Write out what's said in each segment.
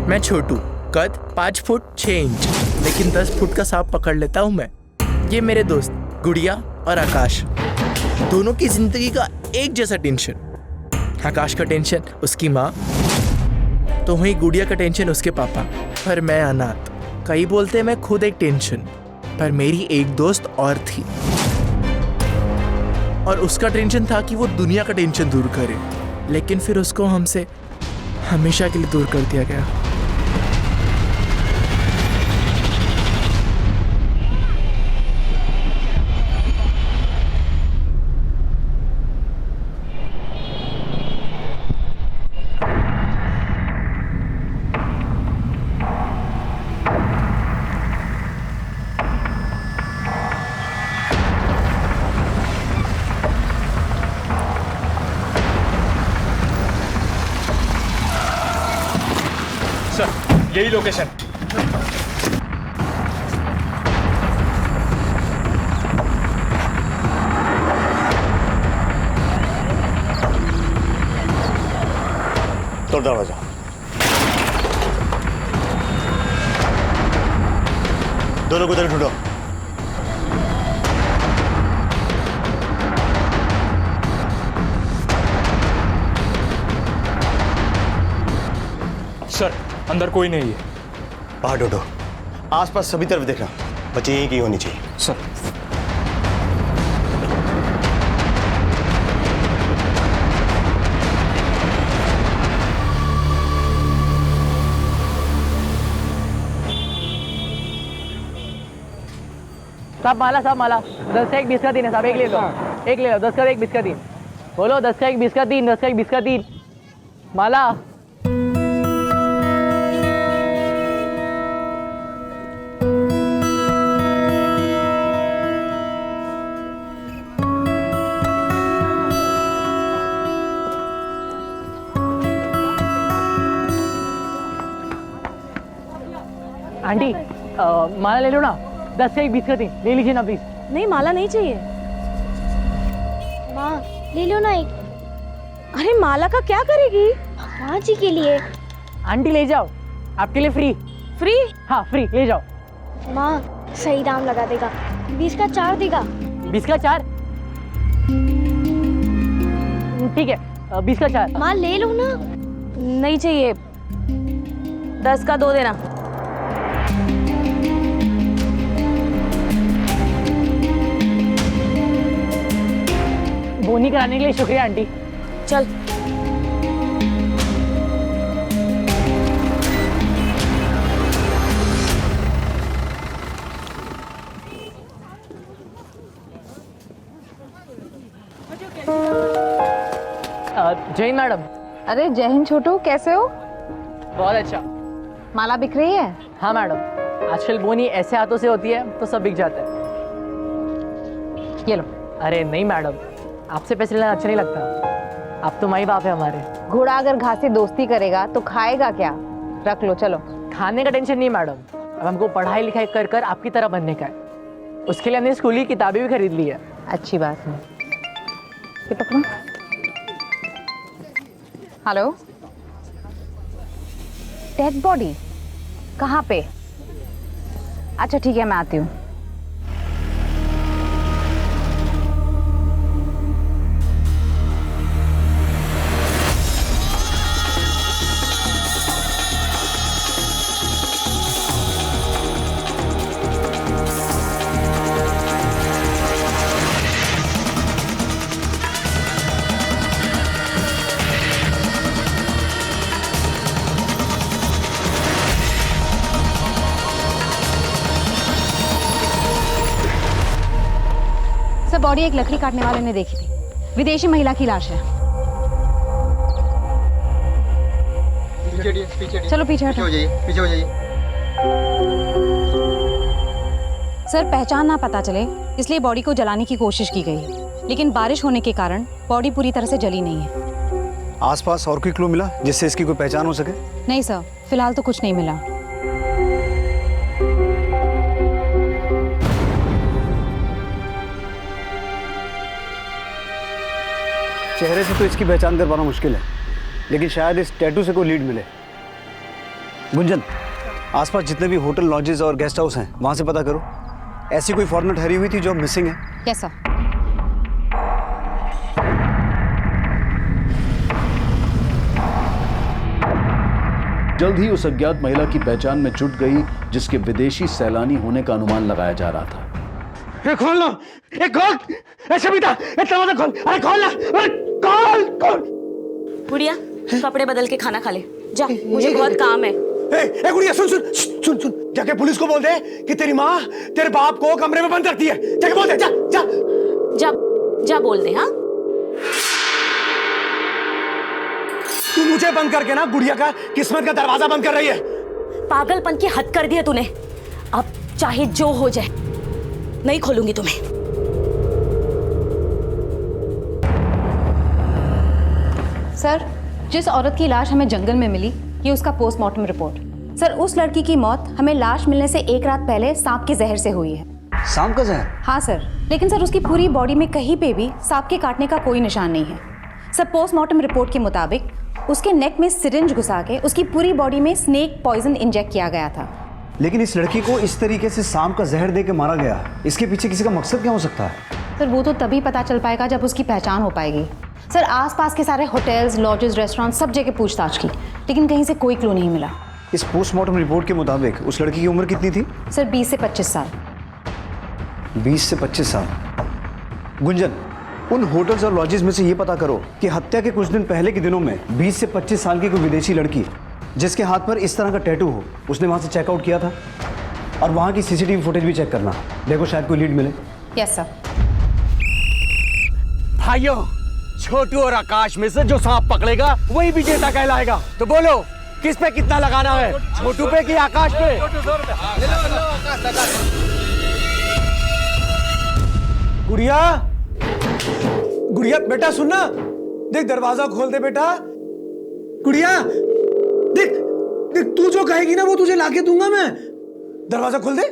मैं छोटू, कद 5 foot 6 inch, लेकिन 10 फुट का सांप पकड़ लेता हूँ मैं। ये मेरे दोस्त गुड़िया और आकाश, दोनों की जिंदगी का एक जैसा टेंशन। आकाश का टेंशन उसकी माँ, तो वहीं गुड़िया का टेंशन उसके पापा। पर मैं अनाथ, कई बोलते मैं खुद एक टेंशन, पर मेरी एक दोस्त और थी, और उसका टेंशन था कि वो दुनिया का टेंशन दूर करे, लेकिन फिर उसको हमसे हमेशा के लिए दूर कर दिया गया। सर यही लोकेशन। तोड़ दरवाजा। दो लोग उधर ढूंढो। सर अंदर कोई नहीं है। बाहर ढूंढो, आसपास सभी तरफ देखना, बच्चे यहीं की होनी चाहिए। सर साहब माला 10 का 1 20 का 3 है साहब, एक ले लो, एक ले लो, 10 का 1 20 का 3। बोलो 10 का 1 20 का 3, 10 का 1 20 का 3 माला। आंटी माला ले लो ना, 10 का 1 20 का 3 ले लीजिए ना प्लीज। नहीं माला नहीं चाहिए। माँ ले लो ना एक। अरे माला का क्या करेगी? माँ जी के लिए। आंटी ले जाओ, आपके लिए फ्री। फ्री? हाँ फ्री, ले जाओ। माँ सही दाम लगा देगा, 20 का 4 देगा। 20 का 4? ठीक है, 20 का 4। माँ ले लो ना। नहीं चाहिए, 10 का 2 देना। बोनी कराने के लिए शुक्रिया आंटी। चल जय मैडम। अरे जय हिंद छोटू, कैसे हो? बहुत अच्छा। माला बिक रही है? हाँ मैडम, आजकल बोनी ऐसे हाथों से होती है तो सब बिक जाता है। ये लो। अरे नहीं मैडम, आपसे पैसे लेना अच्छा नहीं लगता, आप तो माई बाप है हमारे। घोड़ा अगर घास से दोस्ती करेगा तो खाएगा क्या? रख लो, चलो। खाने का टेंशन नहीं मैडम, अब हमको पढ़ाई लिखाई कर कर आपकी तरह बनने का है। उसके लिए हमने स्कूल की किताबें भी खरीद ली है। अच्छी बात है। ये पकड़ो। हेलो, डेड बॉडी कहाँ पे? अच्छा ठीक है, मैं आती हूँ। बॉडी एक लकड़ी काटने वाले ने देखी थी, विदेशी महिला की लाश है। चलो पीछे हो जाइए, पीछे हो जाइए। सर पहचान ना पता चले इसलिए बॉडी को जलाने की कोशिश की गई है, लेकिन बारिश होने के कारण बॉडी पूरी तरह से जली नहीं है। आसपास और कोई क्लू मिला जिससे इसकी कोई पहचान हो सके? नहीं सर, फिलहाल तो कुछ नहीं मिला। चेहरे से तो इसकी पहचान कर पाना मुश्किल है, लेकिन शायद इस टैटू से कोई लीड मिले। गुंजन, आसपास जितने भी होटल, लॉजेस और गेस्ट हाउस हैं वहाँ से पता करो। ऐसी कोई फॉरेनर ठहरी हुई थी जो मिसिंग है? Yes sir. जल्द ही उस अज्ञात महिला की पहचान में जुट गई जिसके विदेशी सैलानी होने का अनुमान लगाया जा रहा था। खोल लो, खोल, सविता, दरवाजा खोल, अरे खोल ना, अरे खोल, खोल। गुड़िया कपड़े बदल के खाना खा ले जा, मुझे बहुत काम है। ए गुड़िया सुन सुन सुन सुन, जाके पुलिस को बोल दे कि तेरी माँ तेरे बाप को कमरे में बंद रखती है। जाके बोल दे, जा जा जा जा बोल दे। हाँ तू मुझे बंद करके ना गुड़िया का किस्मत का दरवाजा बंद कर रही है। पागलपन की हद कर दी है तूने। अब चाहे जो हो जाए नहीं खोलूंगी तुम्हें। सर, जिस औरत की लाश हमें जंगल में मिली, ये उसका पोस्टमार्टम रिपोर्ट। सर, उस लड़की की मौत हमें लाश मिलने से एक रात पहले सांप के जहर से हुई है। सांप का जहर? हाँ सर, लेकिन सर उसकी पूरी बॉडी में कहीं पे भी सांप के काटने का कोई निशान नहीं है। सर, पोस्टमार्टम रिपोर्ट के मुताबिक उसके नेक में सिरिंज घुसा के उसकी पूरी बॉडी में स्नेक पॉइजन इंजेक्ट किया गया था। लेकिन इस लड़की को इस तरीके से सांप का जहर दे के मारा गया, इसके पीछे किसी का मकसद क्या हो सकता है? सर, वो तो तभी पता चल पाएगा जब उसकी पहचान हो पाएगी। सर, आसपास के सारे होटल्स, लॉजेस, रेस्टोरेंट सब जगह पूछताछ की, लेकिन कहीं से कोई क्लू नहीं मिला। इस पोस्टमार्टम रिपोर्ट के मुताबिक उस लड़की की उम्र कितनी थी? सर, 20 से 25 साल। 20 से 25 साल। गुंजन, उन होटल्स और लॉजेस में से ये पता करो कि हत्या के कुछ दिन पहले के दिनों में 20 से 25 साल की कोई विदेशी लड़की जिसके हाथ पर इस तरह का टैटू हो, उसने वहां से चेकआउट किया था। और वहां की सीसीटीवी फुटेज भी चेक करना, देखो शायद कोई लीड मिले। Yes sir. भाइयों, छोटू और आकाश में से जो सांप पकड़ेगा वही विजेता कहलाएगा। तो बोलो किस पे कितना लगाना है, छोटू पे कि आकाश पे? गुड़िया, गुड़िया बेटा सुनना, देख दरवाजा खोल दे बेटा। गुड़िया देख देख, तू जो कहेगी ना वो तुझे लाके दूंगा मैं। दरवाजा खोल दे।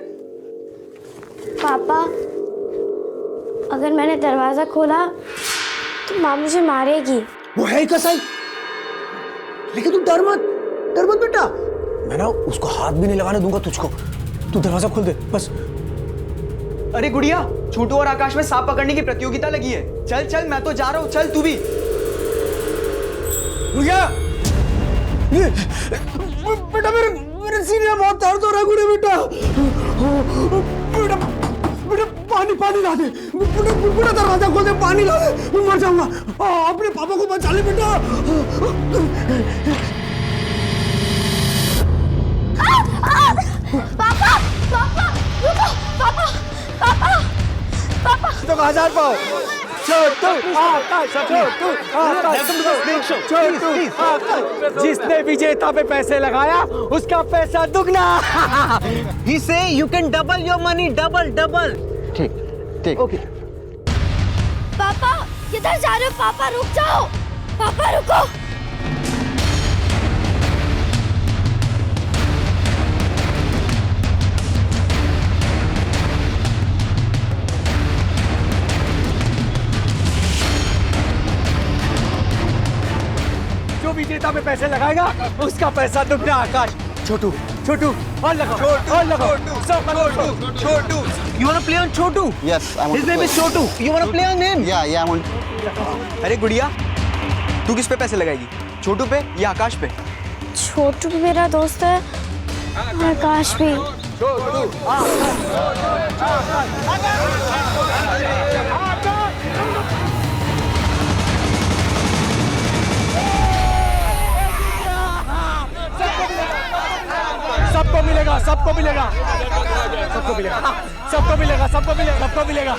पापा, अगर मैंने दरवाजा खोला तो माँ मुझे मारेगी। वो है ही कसाई, लेकिन तू डर मत बेटा। मैं ना उसको हाथ भी नहीं लगाने दूंगा तुझको। तू दरवाजा खोल दे बस। अरे गुड़िया, छोटू और आकाश में सांप पकड़ने की प्रतियोगिता लगी है। चल चल, मैं तो जा रहा हूँ, चल तू भी। गुड़िया, ये बेटा मेरे सीने में बहुत दर्द हो रहा है। गुड़िया बेटा, बेटा बेटा पानी ला दे। बेटा दरवाजा खोल दे, पानी ला दे, मैं मर जाऊंगा। अपने पापा को बचा ले बेटा। पापा पापा रुको, पापा पापा पापा। तो 1000 पाओ। छोटू आकाश, छोटू आकाश, छोटू आकाश। जिसने विजेता पे पैसे लगाया उसका पैसा दुगना। He say you can double your money, double. ठीक ओके। पापा किधर जा रहे हो? पापा रुक जाओ, पापा रुको। जो विजेता पे पैसे लगाएगा उसका पैसा दुगना। आकाश, छोटू और लगाओ, और लगाओ। छोटू, you wanna play on Chotu? Yes, I want His name is Chotu. You wanna play on him? Yeah, I want. अरे गुड़िया, तू किस पे पैसे लगाएगी, छोटू पे या आकाश पे? छोटू भी मेरा दोस्त है, आकाश भी। सबको मिलेगा, सबको मिलेगा, सबको मिलेगा, सबको मिलेगा, सबको मिलेगा, सबको मिलेगा,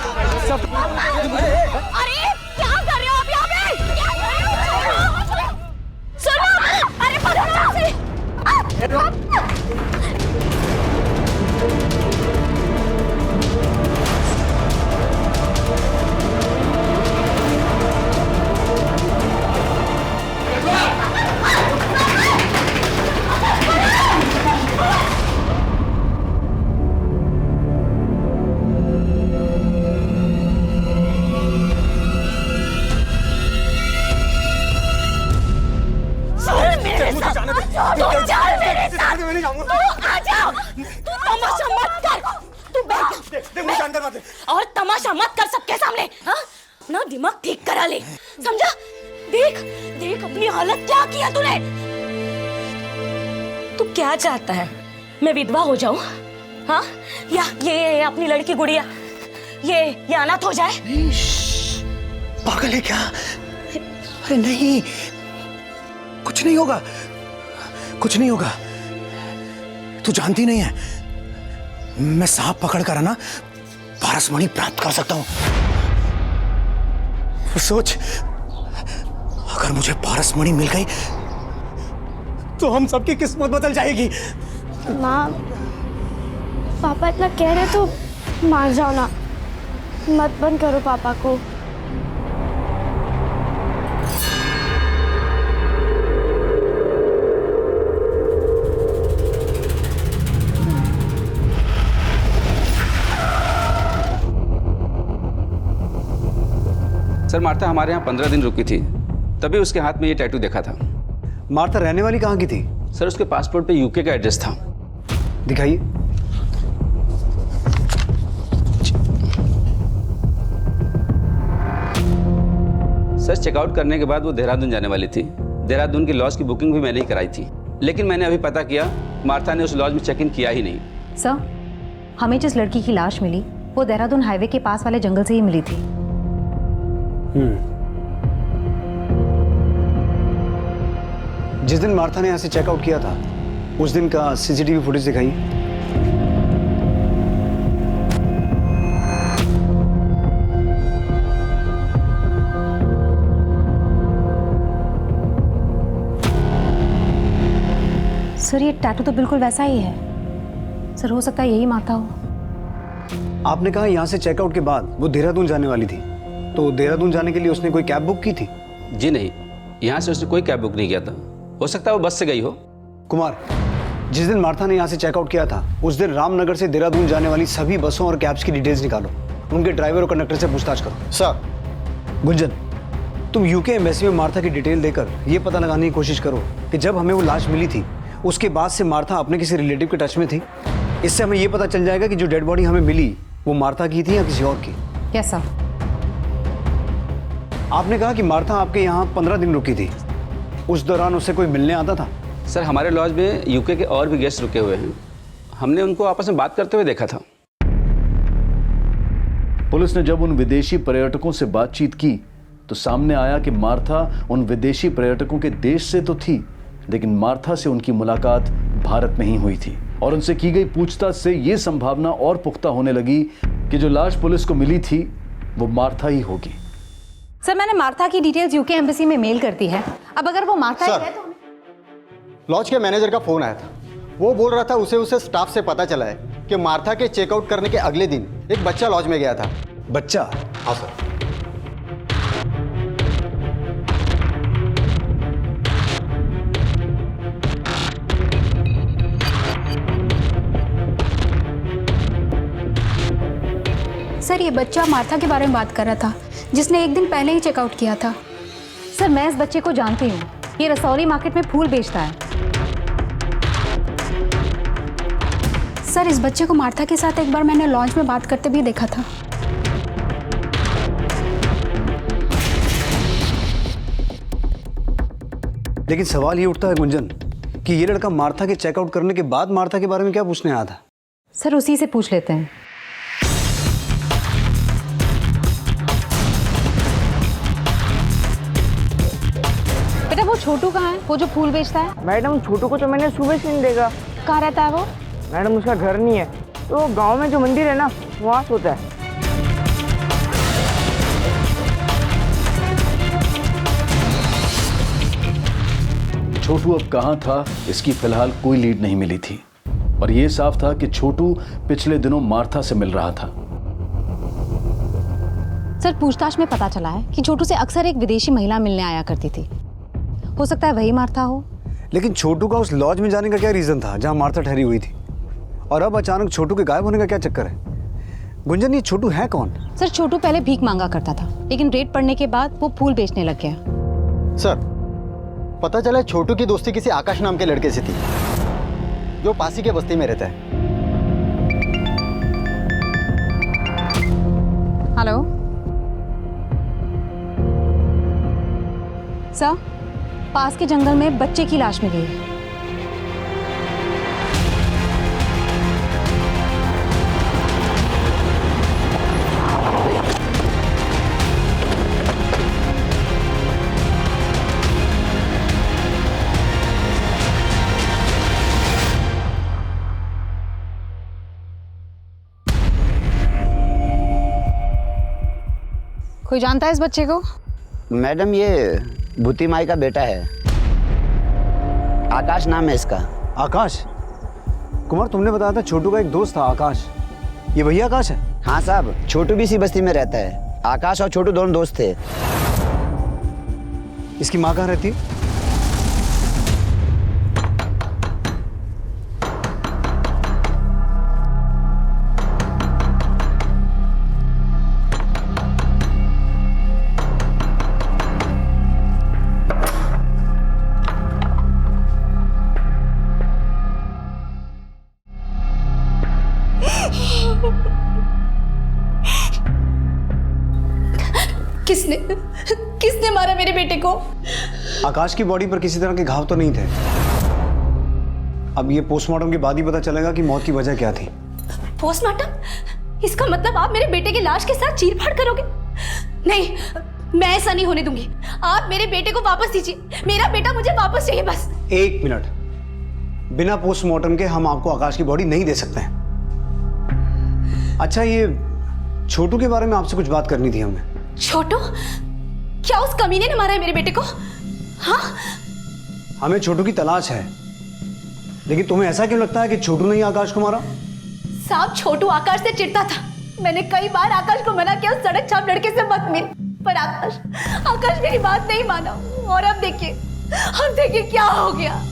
सब। अरे क्या कर रहे हो आप यहाँ पे? क्या कर रहे हो? सुनो, अरे पकड़ो उसे। मार दे, मैं नहीं जाऊंगा। तू आ जा, तू तमाशा मत कर, तू बैठ। देख मुझे अंदर मत दे। और तमाशा मत कर सबके सामने, हाँ? ना दिमाग ठीक करा ले, समझा? देख देख अपनी हालत क्या किया तूने। तू क्या चाहता है, मैं विधवा हो जाऊं, हाँ? या ये अपनी लड़की गुड़िया ये अनाथ हो जाए? पागल है क्या? अरे नहीं, कुछ नहीं होगा, कुछ नहीं होगा। तू जानती नहीं है, मैं सांप पकड़ कर ना पारसमणि प्राप्त कर सकता हूं। सोच, अगर मुझे पारसमणि मिल गई तो हम सबकी किस्मत बदल जाएगी। माँ, पापा इतना कह रहे तो मान जाओ ना, मत बंद करो पापा को। सर मार्था हमारे यहाँ 15 दिन रुकी थी, तभी उसके हाथ में ये टैटू देखा था। मार्था रहने वाली कहाँ की थी? सर उसके पासपोर्ट पे यूके का एड्रेस था। दिखाइए। सर चेकआउट करने के बाद वो देहरादून जाने वाली थी। देहरादून की लॉज की बुकिंग भी मैंने ही कराई थी, लेकिन मैंने अभी पता किया मार्था ने उस लॉज में चेक इन किया ही नहीं। सर, हमें जिस लड़की की लाश मिली वो देहरादून हाईवे के पास वाले जंगल से ही मिली थी। जिस दिन मार्था ने यहाँ से चेकआउट किया था उस दिन का सीसीटीवी फुटेज दिखाइए। सर ये टैटू तो बिल्कुल वैसा ही है। सर हो सकता है यही मार्था हो। आपने कहा यहाँ से चेकआउट के बाद वो देहरादून जाने वाली थी, तो देहरादून जाने के लिए उसने कोई कैब बुक की थी? जी नहीं, यहाँ से उसने कोई कैब बुक नहीं किया था। हो सकता है वो बस से गई हो। कुमार, जिस दिन मार्था ने यहाँ से चेकआउट किया था उस दिन रामनगर से देहरादून जाने वाली सभी बसों और कैब्स की डिटेल्स निकालो, उनके ड्राइवर और कंडक्टर से पूछताछ करो। सर। गुंजन, तुम यूके एम्बेसी में मार्था की डिटेल देकर ये पता लगाने की कोशिश करो कि जब हमें वो लाश मिली थी उसके बाद से मार्था अपने किसी रिलेटिव के टच में थी। इससे हमें ये पता चल जाएगा कि जो डेड बॉडी हमें मिली वो मार्था की थी या किसी और की। Yes sir. आपने कहा कि मार्था आपके यहाँ 15 दिन रुकी थी, उस दौरान उससे कोई मिलने आता था? सर हमारे लॉज में यूके के और भी गेस्ट रुके हुए हैं, हमने उनको आपस में बात करते हुए देखा था। पुलिस ने जब उन विदेशी पर्यटकों से बातचीत की तो सामने आया कि मार्था उन विदेशी पर्यटकों के देश से तो थी, लेकिन मार्था से उनकी मुलाकात भारत में ही हुई थी। और उनसे की गई पूछताछ से ये संभावना और पुख्ता होने लगी कि जो लाश पुलिस को मिली थी वो मार्था ही होगी। सर मैंने मार्था की डिटेल्स यूके एम्बेसी में मेल कर दी है। अब अगर वो मार्था ही है तो लॉज के मैनेजर का फोन आया था, वो बोल रहा था उसे स्टाफ से पता चला है कि मार्था के चेकआउट करने के अगले दिन एक बच्चा लॉज में गया था। बच्चा? हाँ सर। सर ये बच्चा मार्था के बारे में बात कर रहा था, जिसने एक दिन पहले ही चेकआउट किया था। सर मैं इस बच्चे को जानती हूँ, ये रसौली मार्केट में फूल बेचता है। सर इस बच्चे को मार्था के साथ एक बार मैंने लॉन्च में बात करते भी देखा था। लेकिन सवाल ये उठता है गुंजन कि ये लड़का मार्था के चेकआउट करने के बाद मार्था के बारे में क्या पूछने आया था? सर उसी से पूछ लेते हैं। बेटा वो छोटू कहाँ है, वो जो फूल बेचता है? मैडम छोटू को तो मैंने सुबह से नहीं देखा। कहाँ रहता है वो? मैडम उसका घर नहीं है, तो गांव में जो मंदिर है ना वहाँ सोता है। छोटू अब कहां था इसकी फिलहाल कोई लीड नहीं मिली थी, और यह साफ था कि छोटू पिछले दिनों मार्था से मिल रहा था। सर पूछताछ में पता चला है कि छोटू से अक्सर एक विदेशी महिला मिलने आया करती थी। हो सकता है वही मार्था हो। लेकिन छोटू का उस लॉज में जाने का क्या रीजन था जहां मार्था ठहरी हुई थी, और अब अचानक छोटू के गायब होने का क्या चक्कर है? गुंजन ये छोटू है कौन? सर छोटू पहले भीख मांगा करता था, लेकिन रेड पड़ने के बाद वो फूल बेचने लग गया। सर पता चला छोटू की दोस्ती किसी आकाश नाम के लड़के से थी। जो पासी के बस्ती में रहता है। हेलो सर, पास के जंगल में बच्चे की लाश मिली है। कोई जानता है इस बच्चे को? मैडम ये भूती माई का बेटा है, आकाश नाम है इसका। आकाश? कुमार, तुमने बताया था छोटू का एक दोस्त था आकाश, ये वही आकाश है? हाँ साहब, छोटू भी इसी बस्ती में रहता है। आकाश और छोटू दोनों दोस्त थे। इसकी माँ कहाँ रहती है? किसने मारा मेरे बेटे को? आकाश की बॉडी पर किसी तरह के घाव तो नहीं थे। अब ये पोस्टमार्टम के बाद ही पता चलेगा कि मौत की वजह क्या थी। पोस्टमार्टम? इसका मतलब आप मेरे बेटे की लाश के साथ चीरफाड़ करोगे? नहीं, मैं ऐसा नहीं होने दूंगी। आप मेरे बेटे को वापस दीजिए। मेरा बेटा मुझे वापस चाहिए बस। एक मिनट, बिना पोस्टमार्टम के हम आपको आकाश की बॉडी नहीं दे सकते हैं। अच्छा, ये छोटू के बारे में आपसे कुछ बात करनी थी हमें। छोटू? क्या उस कमीने ने मारा है मेरे बेटे को? हाँ? हमें छोटू की तलाश है, लेकिन तुम्हें ऐसा क्यों लगता है कि छोटू ने ही आकाश को मारा? साहब, छोटू आकाश से चिढ़ता था। मैंने कई बार आकाश को मना किया सड़क छाप लड़के से मत मिल, पर आकाश मेरी बात नहीं माना। और अब देखिए क्या हो गया।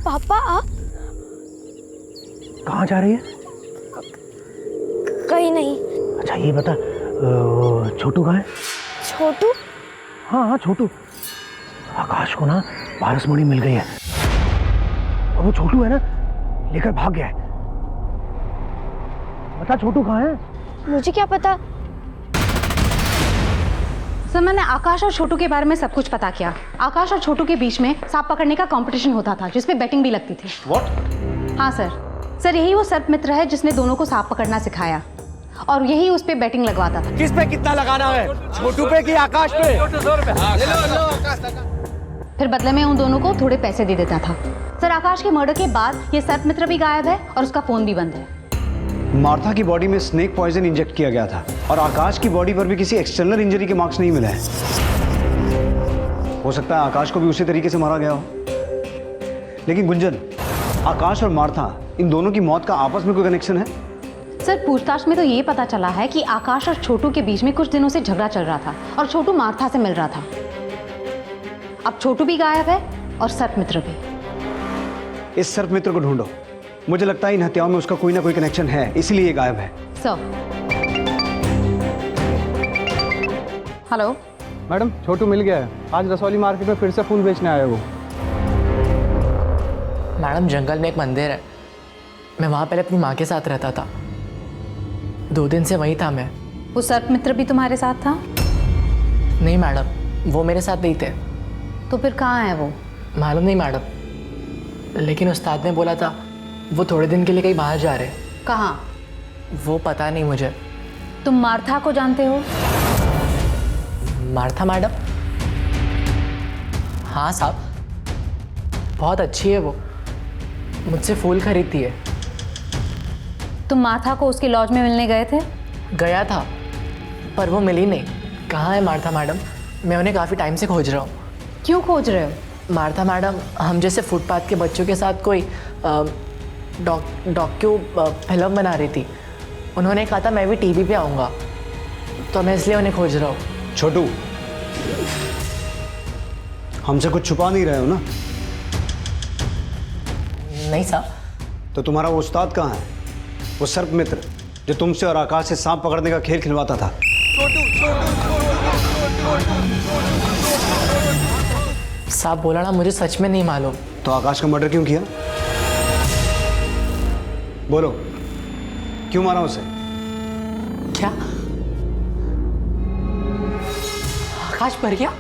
पापा आप कहाँ जा रही है? कहीं नहीं। अच्छा ये बता, छोटू कहाँ है? छोटू? हाँ छोटू। आकाश को ना पारसमणि मिल गई है और वो छोटू है ना, लेकर भाग गया है। बता छोटू कहाँ है? मुझे क्या पता। सर, मैंने आकाश और छोटू के बारे में सब कुछ पता किया। आकाश और छोटू के बीच में सांप पकड़ने का कंपटीशन होता था, जिसपे बेटिंग भी लगती थी। What? हाँ सर, यही वो सर्प मित्र है जिसने दोनों को सांप पकड़ना सिखाया, और यही उस पे बेटिंग लगवाता था। किस पे कितना लगाना है, छोटू पे कि आकाश पे? फिर बदले में उन दोनों को थोड़े पैसे दे देता था। सर, आकाश के मर्डर के बाद ये सर्प मित्र भी गायब है और उसका फोन भी बंद है। मार्था की बॉडी में स्नेक पॉइजन इंजेक्ट किया गया था और आकाश की बॉडी पर भी किसी एक्सटर्नल इंजरी के मार्क्स नहीं मिले हैं। हो सकता है आकाश को भी उसी तरीके से मारा गया हो। लेकिन गुंजन, आकाश और मार्था, इन दोनों की मौत का आपस में कोई कनेक्शन है? सर, पूछताछ में तो ये पता चला है कि आकाश और छोटू के बीच में कुछ दिनों से झगड़ा चल रहा था और छोटू मार्था से मिल रहा था। अब छोटू भी गायब है और सर्प मित्र भी। इस सर्प मित्र को ढूंढो। मुझे लगता है इन हत्याओं में उसका कोई ना कोई कनेक्शन है, इसीलिए ये गायब है। सर। हेलो मैडम, छोटू मिल गया है। आज रसौली मार्केट में फिर से फूल बेचने आया वो। मैडम, जंगल में एक मंदिर है, मैं वहाँ पहले अपनी माँ के साथ रहता था। 2 दिन से वहीं था मैं। वो सर्प मित्र भी तुम्हारे साथ था? नहीं मैडम, वो मेरे साथ नहीं थे। तो फिर कहाँ है वो? मालूम नहीं मैडम, लेकिन उस्ताद ने बोला था वो थोड़े दिन के लिए कहीं बाहर जा रहे। कहाँ? वो पता नहीं मुझे। तुम मार्था को जानते हो? Martha madam? हाँ साहब, बहुत अच्छी है वो, मुझसे फूल खरीदती है। तुम मार्था को उसके लॉज में मिलने गए थे? गया था, पर वो मिली नहीं। कहाँ है मार्था मैडम? मैं उन्हें काफ़ी टाइम से खोज रहा हूँ। क्यों खोज रहे हो? मार्था मैडम, हम जैसे फुटपाथ के बच्चों के साथ कोई डॉक्यू फिल्म बना रही थी। उन्होंने कहा था मैं भी टीवी पे आऊँगा, तो मैं इसलिए उन्हें खोज रहा हूँ। छोटू, हमसे कुछ छुपा नहीं रहे हो ना? नहीं साहब। तो तुम्हारा वो उस्ताद कहाँ है, वो सर्प मित्र जो तुमसे और आकाश से सांप पकड़ने का खेल खिलवाता था? साहब बोला ना, मुझे सच में नहीं मालूम। तो आकाश का मर्डर क्यों किया? बोलो, क्यों मारा उसे? क्या आकाश मर गया?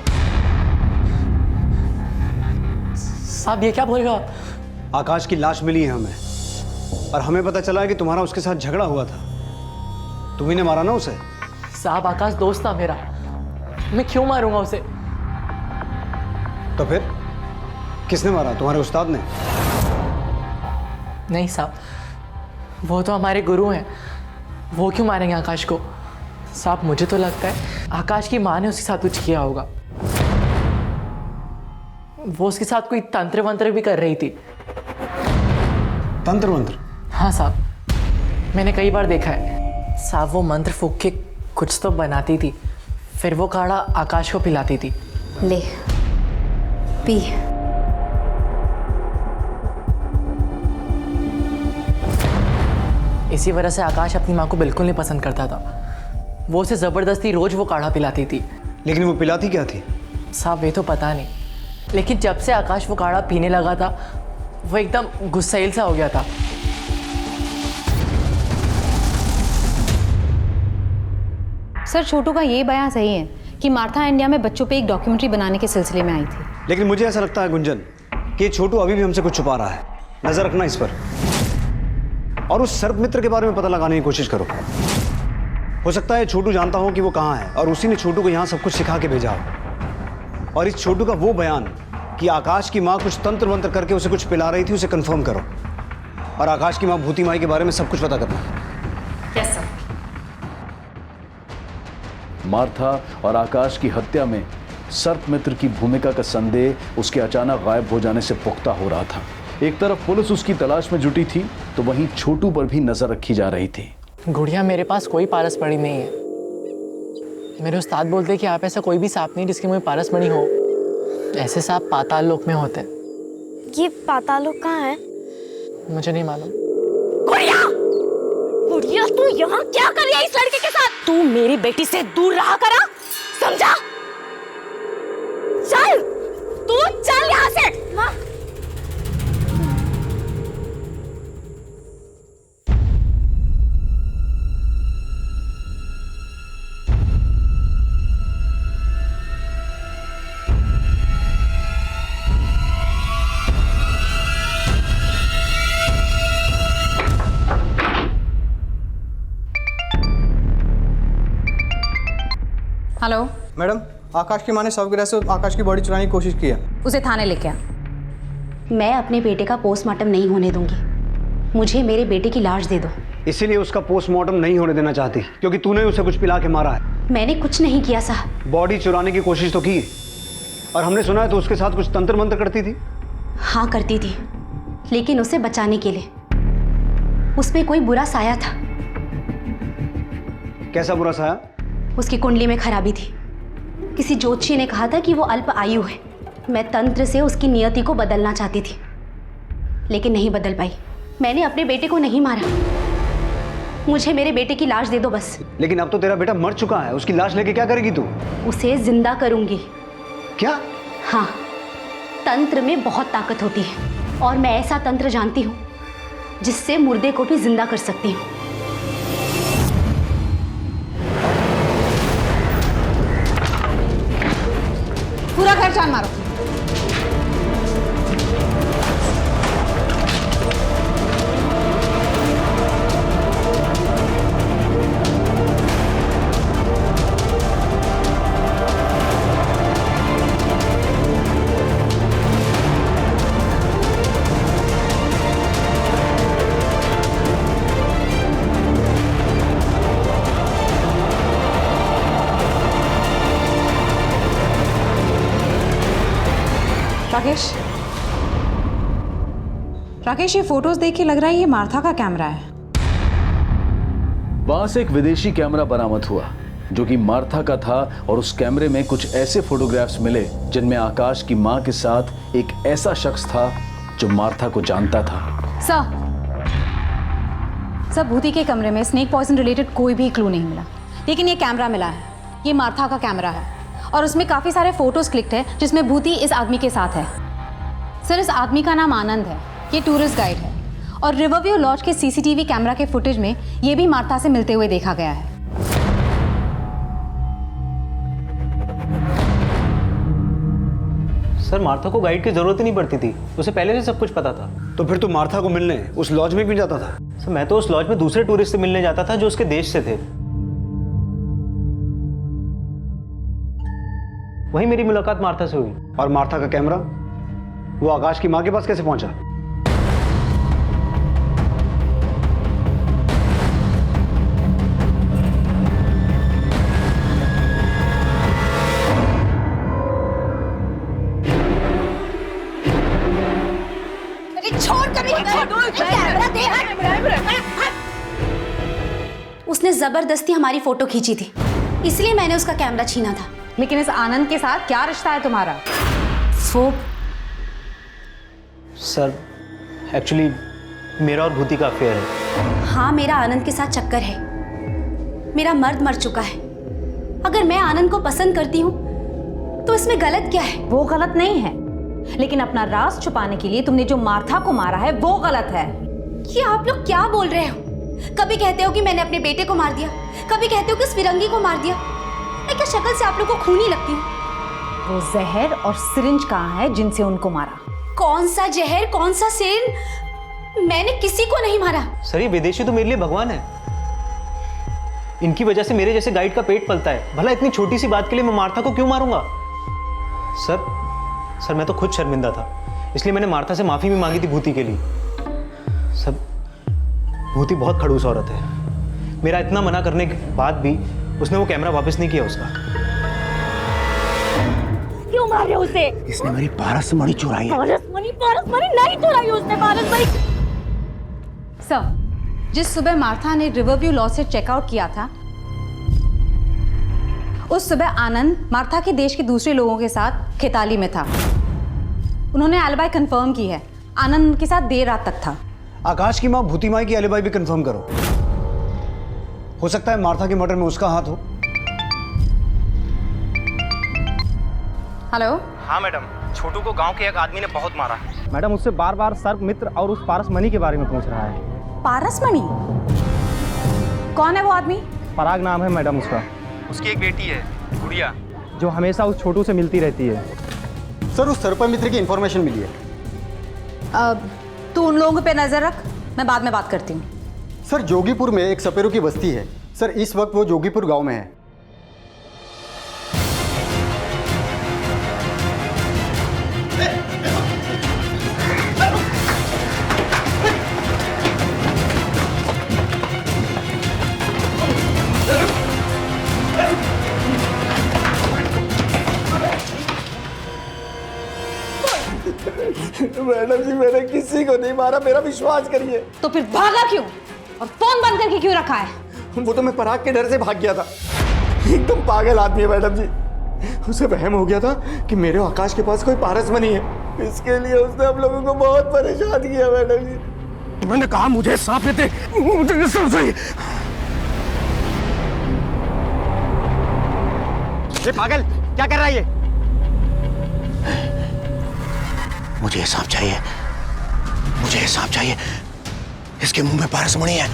साहब ये क्या बोल रहे हो? आकाश की लाश मिली है हमें, और हमें पता चला है कि तुम्हारा उसके साथ झगड़ा हुआ था। तुम्ही ने मारा ना उसे? साहब आकाश दोस्त था मेरा, मैं क्यों मारूंगा उसे? तो फिर किसने मारा? तुम्हारे उस्ताद ने? नहीं साहब, वो तो हमारे गुरु हैं, वो क्यों मारेंगे आकाश को? साहब मुझे तो लगता है आकाश की माँ ने उसके साथ कुछ किया होगा। वो उसके साथ कोई तंत्र वंत्र भी कर रही थी। तंत्र मंत्र? हाँ साहब, मैंने कई बार देखा है। साहब वो मंत्र फूक के कुछ तो बनाती थी, फिर वो काढ़ा आकाश को पिलाती थी। ले पी। इसी वजह से आकाश अपनी माँ को बिल्कुल नहीं पसंद करता था। वो उसे ज़बरदस्ती रोज वो काढ़ा पिलाती थी। लेकिन वो पिलाती क्या थी? साहब ये तो पता नहीं, लेकिन जब से आकाश वो काढ़ा पीने लगा था, वो एकदम गुस्सैल सा हो गया था। सर छोटू का ये बयान सही है कि मार्था इंडिया में बच्चों पे एक डॉक्यूमेंट्री बनाने के सिलसिले में आई थी। लेकिन मुझे ऐसा लगता है गुंजन कि ये छोटू अभी भी हमसे कुछ छुपा रहा है। नजर रखना इस पर, और उस सर्प मित्र के बारे में पता लगाने की कोशिश करो। हो सकता है छोटू जानता हो कि वो कहाँ है, और उसी ने छोटू को यहाँ सब कुछ सिखा के भेजा हो। और इस छोटू का वो बयान कि आकाश की माँ कुछ तंत्र वंत्र करके उसे कुछ पिला रही थी, उसे कंफर्म करो। और आकाश की माँ भूती माई के बारे में सब कुछ पता करना। Yes sir. मार्था और आकाश की हत्या में सर्प मित्र की भूमिका का संदेह उसके अचानक गायब हो जाने से पुख्ता हो रहा था। एक तरफ पुलिस उसकी तलाश में जुटी थी, तो वहीं छोटू पर भी नजर रखी जा रही थी। गुड़िया मेरे पास कोई पारस मणि नहीं है। मेरे उस्ताद बोलते कि आप ऐसा कोई भी सांप नहीं जिसके मुझे पारस मणि हो। ऐसे सांप पाताल लोक में होते हैं। ये पाताल लोक कहाँ है? मुझे नहीं मालूम। गुड़िया, गुड़िया तू यहाँ क्या कर रही है इस लड़के के साथ? तू मेरी बेटी से दूर रहा करा, समझा? चल, तू चल यहाँ से। माँ। हेलो मैडम, आकाश की माँ ने शवगृह से आकाश की बॉडी चुराने की कोशिश की है। उसे थाने लेके आ। मैं अपने बेटे का पोस्टमार्टम नहीं होने दूंगी। मुझे मेरे बेटे की लाश दे दो। इसीलिए उसका पोस्टमार्टम नहीं होने देना चाहती, क्योंकि तूने उसे कुछ पिला के मारा है। मैंने कुछ नहीं किया साहब। बॉडी चुराने की कोशिश तो की, और हमने सुना है तो उसके साथ कुछ तंत्र मंत्र करती थी। हाँ करती थी, लेकिन उसे बचाने के लिए। उसमें कोई बुरा साया था। कैसा बुरा साया? उसकी कुंडली में खराबी थी। किसी ज्योतिषी ने कहा था कि वो अल्प आयु है। मैं तंत्र से उसकी नियति को बदलना चाहती थी, लेकिन नहीं बदल पाई। मैंने अपने बेटे को नहीं मारा। मुझे मेरे बेटे की लाश दे दो बस। लेकिन अब तो तेरा बेटा मर चुका है, उसकी लाश लेके क्या करेगी तू? उसे जिंदा करूंगी। क्या? हाँ, तंत्र में बहुत ताकत होती है, और मैं ऐसा तंत्र जानती हूँ जिससे मुर्दे को भी जिंदा कर सकती हूँ। पूरा घर जान मारो। राकेश, ये फोटोज देख के लग रहा है ये मार्था का कैमरा है। वहां से एक विदेशी कैमरा बरामद हुआ जो कि मार्था का था और उस कैमरे में कुछ ऐसे फोटोग्राफ्स मिले जिनमें आकाश की मां के साथ एक ऐसा शख्स था जो मार्था को जानता था। सर, भूति के कमरे में स्नेक पॉइजन रिलेटेड कोई भी क्लू नहीं मिला, लेकिन ये कैमरा मिला है। ये मार्था का कैमरा है और उसमें काफ़ी सारे फोटोज क्लिक्ड है जिसमें भूति इस आदमी के साथ है। सर, इस आदमी का नाम आनंद है, ये टूरिस्ट गाइड है और रिवरव्यू लॉज के सीसीटीवी कैमरा के फुटेज में ये भी मार्था से मिलते हुए देखा गया है। सर, मार्था को गाइड की जरूरत ही नहीं पड़ती थी, उसे पहले से सब कुछ पता था। तो फिर तू मार्था को मिलने उस लॉज में भी जाता था? सर, मैं तो उस लॉज में दूसरे टूरिस्ट से मिलने जाता था जो उसके देश से थे। वहीं मेरी मुलाकात मार्था से हुई। और मार्था का कैमरा वो आकाश की मां के पास कैसे पहुंचा? उसने जबरदस्ती हमारी फोटो खींची थी, इसलिए मैंने उसका कैमरा छीना था। लेकिन इस आनंद के साथ क्या रिश्ता है तुम्हारा? वो सर, एक्चुअली मेरा और भूति का अफेयर है। हाँ, मेरा आनंद के साथ चक्कर है। मेरा मर्द मर चुका है। अगर मैं आनंद को पसंद करती हूँ तो इसमें गलत क्या है? वो गलत नहीं है, लेकिन अपना राज छुपाने के लिए तुमने जो मार्था को मारा है वो गलत है। ये आप लोग क्या बोल रहे हो? कभी कहते हो कि मैंने अपने बेटे को मार दिया, कभी कहते हो कि उस फिरंगी को मार दिया। मैं क्या शक्ल से आप लोग को खूनी लगती हूँ? वो जहर और सिरिंज कहाँ है जिनसे उनको मारा? कौन सा जहर, कौन सा सिरिंज? मैंने किसी को नहीं मारा। सर, ये विदेशी तो मेरे लिए भगवान है। इनकी वजह से मेरे जैसे गाइड का पेट पलता है। भला इतनी छोटी सी बात के लिए मैं मार्था को क्यों मारूंगा? सर, मैं तो खुद शर्मिंदा था, इसलिए मैंने मार्था से माफी भी मांगी थी भूति के लिए। सर, भूति बहुत खड़ूस औरत है। मेरा इतना मना करने के बाद भी उसने वो कैमरा वापस नहीं किया उसका। क्यों मारे उसे? इसने मेरी पारसमणि चुराई है। पारसमणि नहीं चुराई उसने। पारसमणि सर, जिस सुबह मार्था ने रिवरव्यू लॉज से चेकआउट किया था, उस सुबह आनंद मार्था के देश के दूसरे लोगों के साथ खेताली में था। उन्होंने एलिबाई कंफर्म की है। आनंद के साथ देर रात तक था। आकाश की मां भूति माई की एलिबाई भी कंफर्म करो। हो सकता है मार्था के मर्डर में उसका हाथ हो। हेलो। हाँ मैडम, छोटू को गांव के एक आदमी ने बहुत मारा है। मैडम, उससे बार बार सर्प मित्र और उस पारसमणि के बारे में पूछ रहा है। पारसमणि? कौन है वो आदमी? पराग नाम है मैडम उसका। उसकी एक बेटी है, गुड़िया, जो हमेशा उस छोटू से मिलती रहती है। सर, उस सर्प मित्र की इंफॉर्मेशन मिली है। तू उन लोगों पे नजर रख, मैं बाद में बात करती हूँ। सर, जोगीपुर में एक सपेरों की बस्ती है। सर, इस वक्त वो जोगीपुर गांव में है। मैडम जी, मैंने किसी को नहीं मारा, मेरा विश्वास करिए। तो फिर भागा क्यों और फोन बंद करके क्यों रखा है? वो तो मैं पराग के डर से भाग गया था। एकदम पागल आदमी है मैडम जी। उसे वहम हो गया था कि मेरे आकाश के पास कोई पारसमणि है। इसके लिए उसने हम लोगों को बहुत परेशान किया मैडम जी। मैंने कहा मुझे सांप लेते, मुझे सब सही। ये पागल क्या कर रहा है ये? मुझे सांप चाहिए, मुझे सांप चाहिए। इसके मुंह में पारसमणि है।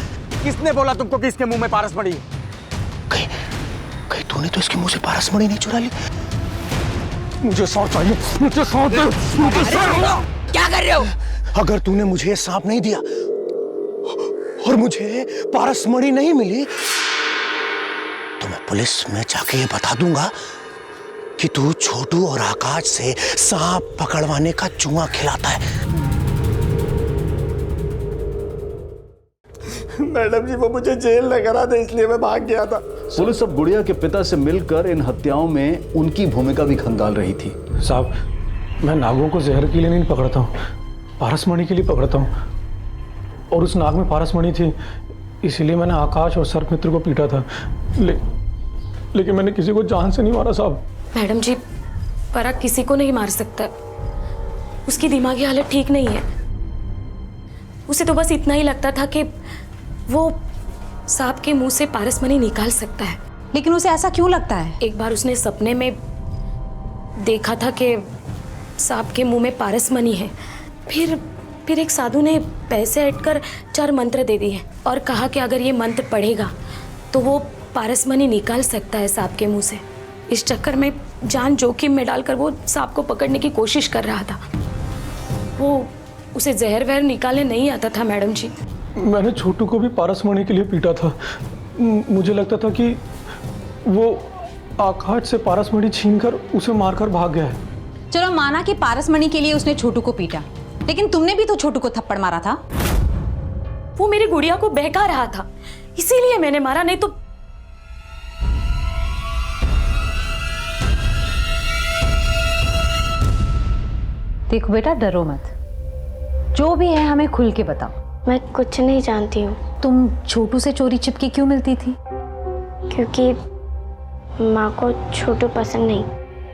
किसने बोला तुमको कि इसके मुंह में पारसमणि है? कहीं तूने तो इसके मुंह से पारसमणि नहीं चुरा ली? मुझे सांप चाहिए, मुझे सांप दे, मुझे सांप। क्या कर रहे हो? अगर तूने मुझे ये सांप नहीं दिया और मुझे पारसमणि नहीं मिली तो मैं पुलिस में जाके ये बता दूंगा कि तू छोटू और आकाश से सांप पकड़वाने का जुआ खिलाता है। मैडम जी, वो मुझे जेल न करा दे, इसलिए मैं भाग गया था। पुलिस अब गुड़िया के पिता से मिलकर इन हत्याओं में उनकी भूमिका भी खंगाल रही थी। साहब, मैं नागों को जहर के लिए नहीं पकड़ता हूँ, पारसमणि के लिए पकड़ता हूँ, और उस नाग में पारसमणि थी, इसीलिए मैंने आकाश और सर्पमित्र को पीटा था। लेकिन मैंने किसी को जान से नहीं मारा साहब। मैडम जी, पराग किसी को नहीं मार सकता, उसकी दिमागी हालत ठीक नहीं है। उसे तो बस इतना ही लगता था कि वो सांप के मुंह से पारसमणि निकाल सकता है। लेकिन उसे ऐसा क्यों लगता है? एक बार उसने सपने में देखा था कि सांप के मुंह में पारसमणि है। फिर एक साधु ने पैसे ऐंठकर 4 मंत्र दे दिए और कहा कि अगर ये मंत्र पढ़ेगा तो वो पारसमणि निकाल सकता है सांप के मुंह से। इस चक्कर में जान जोखिम में डालकर वो सांप को पकड़ने की कोशिश कर रहा था। वो उसे जहर वहर निकालने नहीं आता था मैडम जी। मैंने छोटू को भी पारसमणि के लिए पीटा था। मुझे लगता था कि वो आकाश से पारसमणि छीनकर उसे मारकर भाग गया है। चलो माना कि पारसमणि के लिए उसने छोटू को पीटा, लेकिन तुमने भी तो छोटू को थप्पड़ मारा था। वो मेरी गुड़िया को बहका रहा था, इसीलिए मैंने मारा, नहीं तो। देखो बेटा, डरो मत, जो भी है हमें खुल के बताओ। मैं कुछ नहीं जानती हूँ। तुम छोटू से चोरी छिपके क्यों मिलती थी? क्योंकि माँ को छोटू पसंद नहीं।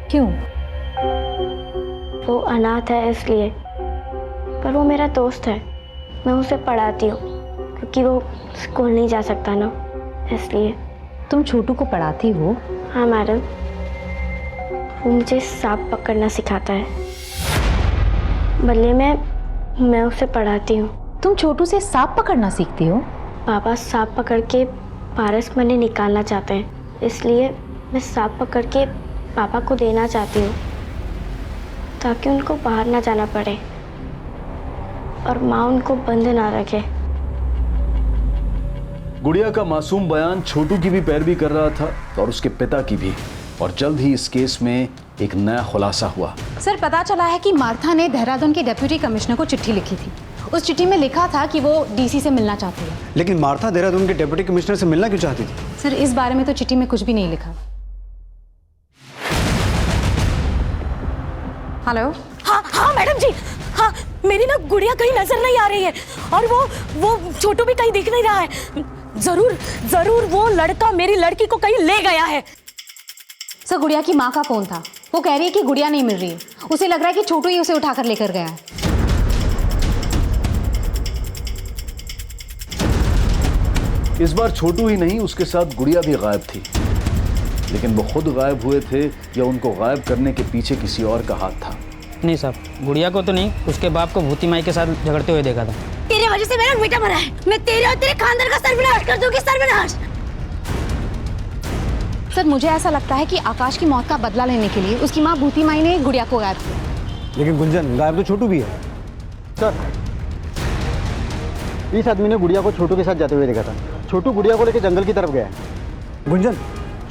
क्यों? वो अनाथ है इसलिए। पर वो मेरा दोस्त है, मैं उसे पढ़ाती हूँ क्योंकि वो स्कूल नहीं जा सकता ना, इसलिए। तुम छोटू को पढ़ाती हो? हाँ मैडम, वो मुझे सांप पकड़ना सिखाता है, बदले में मैं उसे पढ़ाती हूँ। तुम छोटू से सांप पकड़ना सीखती हो? पापा सांप पकड़ के पारसमणि निकालना चाहते हैं, इसलिए मैं सांप पकड़ के पापा को देना चाहती हूँ ताकि उनको बाहर ना जाना पड़े और माँ उनको बंद ना रखे। गुड़िया का मासूम बयान छोटू की भी पैरवी कर रहा था और उसके पिता की भी, और जल्द ही इस केस में एक नया खुलासा हुआ। सर, पता चला है कि मार्था ने देहरादून के डिप्टी कमिश्नर को चिट्ठी लिखी थी। उस चिट्ठी में लिखा था कि वो डीसी से मिलना चाहती है। लेकिन मार्था देहरादून के डिप्टी कमिश्नर से मिलना क्यों चाहती थी? सर, इस बारे में तो चिट्ठी में कुछ भी नहीं लिखा। हेलो। हाँ मैडम जी, हाँ, मेरी ना गुड़िया कहीं नजर नहीं आ रही है, और वो छोटू भी कहीं दिख नहीं रहा है। जरूर वो लड़का मेरी लड़की को कहीं ले गया है। सर, गुड़िया की माँ का फोन था, वो कह रही है कि गुड़िया नहीं मिल रही है। उसे लग रहा है कि छोटू ही उसे उठाकर लेकर गया है। इस बार छोटू ही नहीं, उसके साथ गुड़िया भी गायब थी। लेकिन वो खुद गायब हुए थे या उनको गायब करने के पीछे किसी और का हाथ था? नहीं साहब, गुड़िया को तो नहीं, उसके बाप को भूती माई के साथ झगड़ते हुए देखा था। तेरे वजह से मेरा बेटा मरा है। मैं तेरे और तेरे खानदान का सर्वनाश कर दूंगी, सर्वनाश। सर, मुझे ऐसा लगता है कि आकाश की मौत का बदला लेने के लिए उसकी माँ भूती माई ने गुड़िया को गायब किया। लेकिन गुंजन, गायब तो छोटू भी है। सर, इस आदमी ने गुड़िया को छोटू के साथ जाते हुए देखा था। छोटू गुड़िया को लेकर जंगल की तरफ गया है। गुंजन,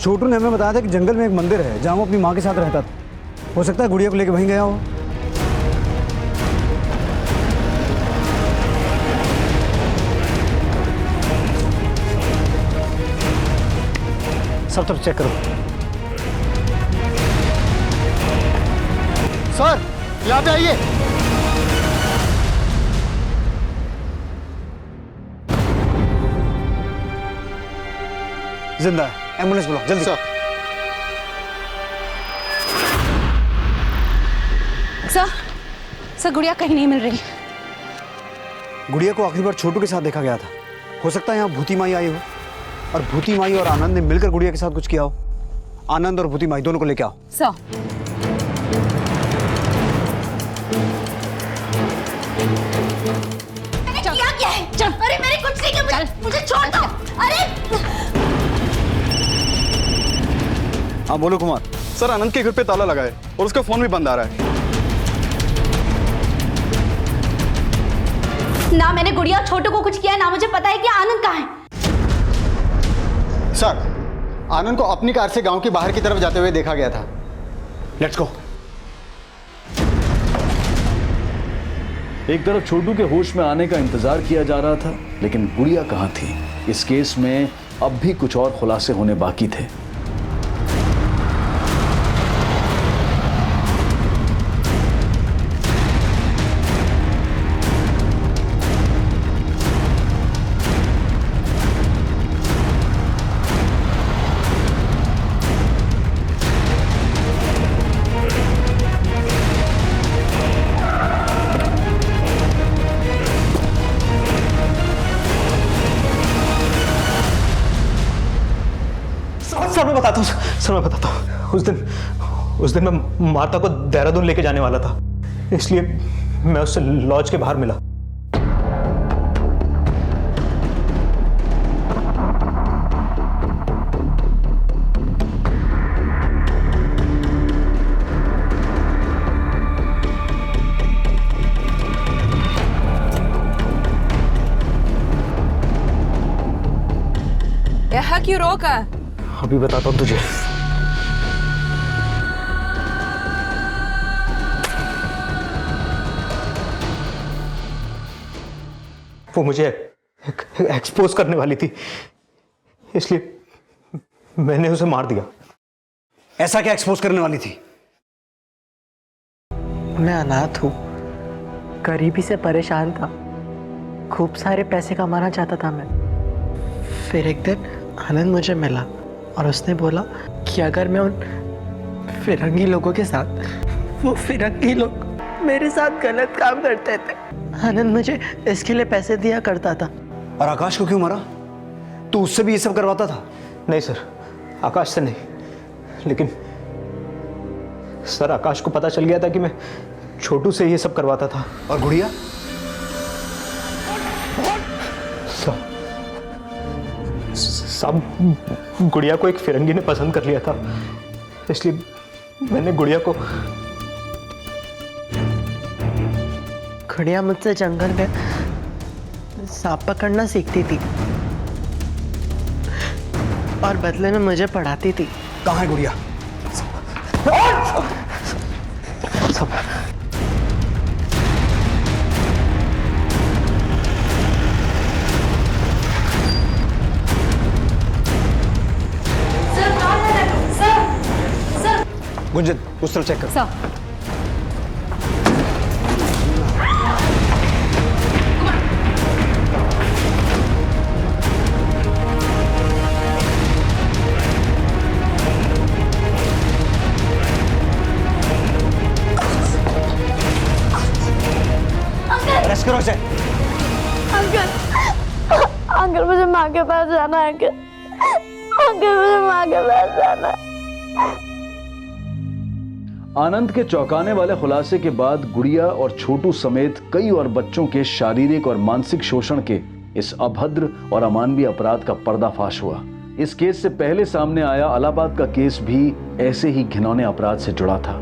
छोटू ने हमें बताया था कि जंगल में एक मंदिर है जहाँ वो अपनी माँ के साथ रहता था। हो सकता है गुड़िया को लेकर वहीं गया हो। सब तरफ चेक करो। सर, यहाँ पे आइए। जिंदा है, एम्बुलेंस बुलाओ जल्दी। सर, गुड़िया कहीं नहीं मिल रही। गुड़िया को आखिरी बार छोटू के साथ देखा गया था। हो सकता है यहाँ भूती माई आई हो, और भूती माई और आनंद ने मिलकर गुड़िया के साथ कुछ किया हो। आनंद और भूती माई दोनों को लेके आओ। सर, क्या है? चल, अरे मेरी कुछ नहीं किया, मुझे छोड़ दो। अरे हाँ बोलो कुमार। सर, आनंद के घर पे ताला लगा है और उसका फोन भी बंद आ रहा है। ना मैंने गुड़िया और छोटू को कुछ किया, ना मुझे पता है कि आनंद कहाँ है। सर, आनंद को अपनी कार से गांव के बाहर की तरफ जाते हुए देखा गया था। Let's go. एक तरफ छोटू के होश में आने का इंतजार किया जा रहा था, लेकिन गुड़िया कहाँ थी? इस केस में अब भी कुछ और खुलासे होने बाकी थे। सर मैं बताता हूँ। उस दिन मैं मार्था को देहरादून लेके जाने वाला था, इसलिए मैं उससे लॉज के बाहर मिला। यहाँ क्यों रोका? अभी बताता हूँ तुझे। वो मुझे एक्सपोज करने वाली थी, इसलिए मैंने उसे मार दिया। ऐसा क्या एक्सपोज करने वाली थी? मैं अनाथ हूँ, गरीबी से परेशान था, खूब सारे पैसे कमाना चाहता था मैं। फिर एक दिन आनंद मुझे मिला और उसने बोला कि अगर मैं उन फिरंगी लोगों के साथ, वो फिरंगी लोग मेरे साथ गलत काम करते थे, आनंद मुझे इसके लिए पैसे दिया करता था। और आकाश को क्यों मारा? तू उससे भी ये सब करवाता था? नहीं सर, आकाश से नहीं, लेकिन सर आकाश को पता चल गया था कि मैं छोटू से ये सब करवाता था। और गुड़िया? साहब गुड़िया को एक फिरंगी ने पसंद कर लिया था, इसलिए मैंने गुड़िया को। गुड़िया मुझसे जंगल में सांप पकड़ना सीखती थी और बदले में मुझे पढ़ाती थी। कहाँ है गुड़िया? गुंजन उस तरफ चेक कर। अरेस्ट करो इसे। अंकल मुझे माँ के पास जाना है। अंकल मुझे माँ के पास जाना है। आनंद के चौंकाने वाले खुलासे के बाद गुड़िया और छोटू समेत कई और बच्चों के शारीरिक और मानसिक शोषण के इस अभद्र और अमानवीय अपराध का पर्दाफाश हुआ। इस केस से पहले सामने आया इलाहाबाद का केस भी ऐसे ही घिनौने अपराध से जुड़ा था।